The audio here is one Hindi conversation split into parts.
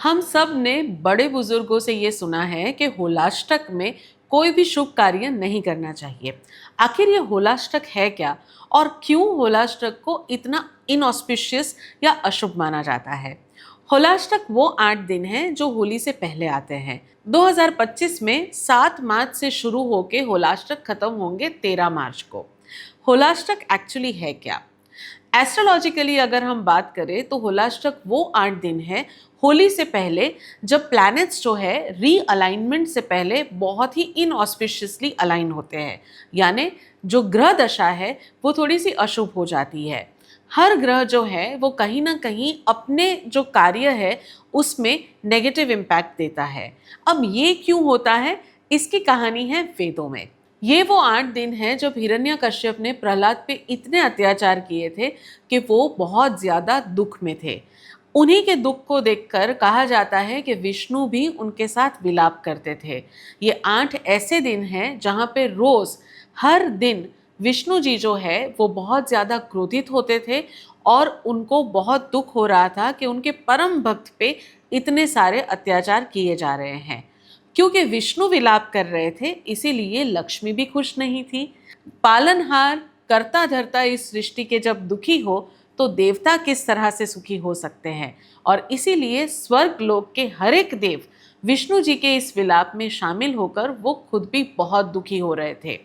हम सब ने बड़े बुजुर्गों से ये सुना है कि होलाष्टक में कोई भी शुभ कार्य नहीं करना चाहिए। आखिर ये होलाष्टक है क्या और क्यों होलाष्टक को इतना इनऑस्पिशियस या अशुभ माना जाता है? होलाष्टक वो 8 दिन हैं जो होली से पहले आते हैं। 2025 में 7 मार्च से शुरू होके होलाष्टक खत्म होंगे 13 मार्च को। होलाष्टक एक्चुअली है क्या? एस्ट्रोलॉजिकली अगर हम बात करें तो होलाष्टक वो 8 दिन है होली से पहले, जब प्लैनेट्स जो है रीअलाइनमेंट से पहले बहुत ही इनऑस्पिशियसली अलाइन होते हैं। यानी जो ग्रह दशा है वो थोड़ी सी अशुभ हो जाती है। हर ग्रह जो है वो कहीं ना कहीं अपने जो कार्य है उसमें नेगेटिव इम्पैक्ट देता है। अब ये क्यों होता है, इसकी कहानी है वेदों में। ये वो 8 दिन हैं जब हिरण्यकश्यप ने प्रहलाद पे इतने अत्याचार किए थे कि वो बहुत ज्यादा दुख में थे। उन्हीं के दुख को देखकर कहा जाता है कि विष्णु भी उनके साथ विलाप करते थे। ये 8 ऐसे दिन हैं जहाँ पे रोज हर दिन विष्णु जी जो है वो बहुत ज्यादा क्रोधित होते थे और उनको बहुत दुख हो रहा था कि उनके परम भक्त पे इतने सारे अत्याचार किए जा रहे हैं। क्योंकि विष्णु विलाप कर रहे थे इसीलिए लक्ष्मी भी खुश नहीं थी। पालनहार करता धरता इस सृष्टि के जब दुखी हो तो देवता किस तरह से सुखी हो सकते हैं। और इसीलिए स्वर्ग लोक के हर एक देव विष्णु जी के इस विलाप में शामिल होकर वो खुद भी बहुत दुखी हो रहे थे।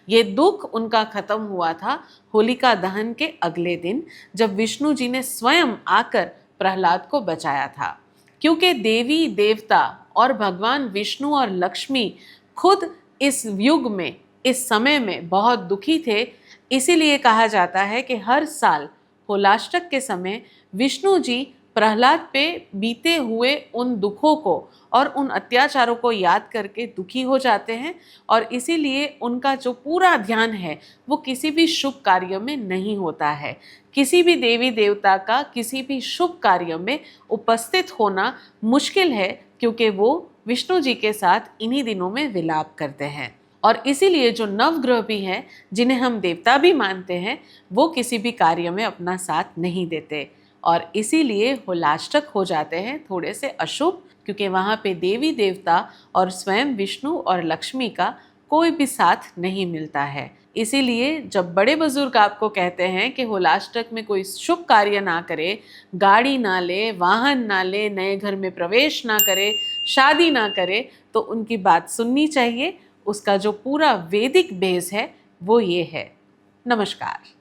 ये दुख उनका खत्म हुआ था होलिका दहन के अगले दिन, जब विष्णु जी ने स्वयं आकर प्रहलाद को बचाया था। क्योंकि देवी देवता और भगवान विष्णु और लक्ष्मी खुद इस युग में, इस समय में बहुत दुखी थे, इसीलिए कहा जाता है कि हर साल होलाष्टक के समय विष्णु जी प्रहलाद पे बीते हुए उन दुखों को और उन अत्याचारों को याद करके दुखी हो जाते हैं। और इसीलिए उनका जो पूरा ध्यान है वो किसी भी शुभ कार्य में नहीं होता है। किसी भी देवी देवता का किसी भी शुभ कार्य में उपस्थित होना मुश्किल है, क्योंकि वो विष्णु जी के साथ इन्हीं दिनों में विलाप करते हैं। और इसीलिए जो नवग्रह भी हैं, जिन्हें हम देवता भी मानते हैं, वो किसी भी कार्य में अपना साथ नहीं देते और इसीलिए होलाष्टक हो जाते हैं थोड़े से अशुभ, क्योंकि वहाँ पे देवी देवता और स्वयं विष्णु और लक्ष्मी का कोई भी साथ नहीं मिलता है। इसीलिए जब बड़े बुजुर्ग आपको कहते हैं कि होलाष्टक में कोई शुभ कार्य ना करे, गाड़ी ना ले, वाहन ना ले, नए घर में प्रवेश ना करे, शादी ना करे, तो उनकी बात सुननी चाहिए। उसका जो पूरा वैदिक बेस है वो ये है। नमस्कार।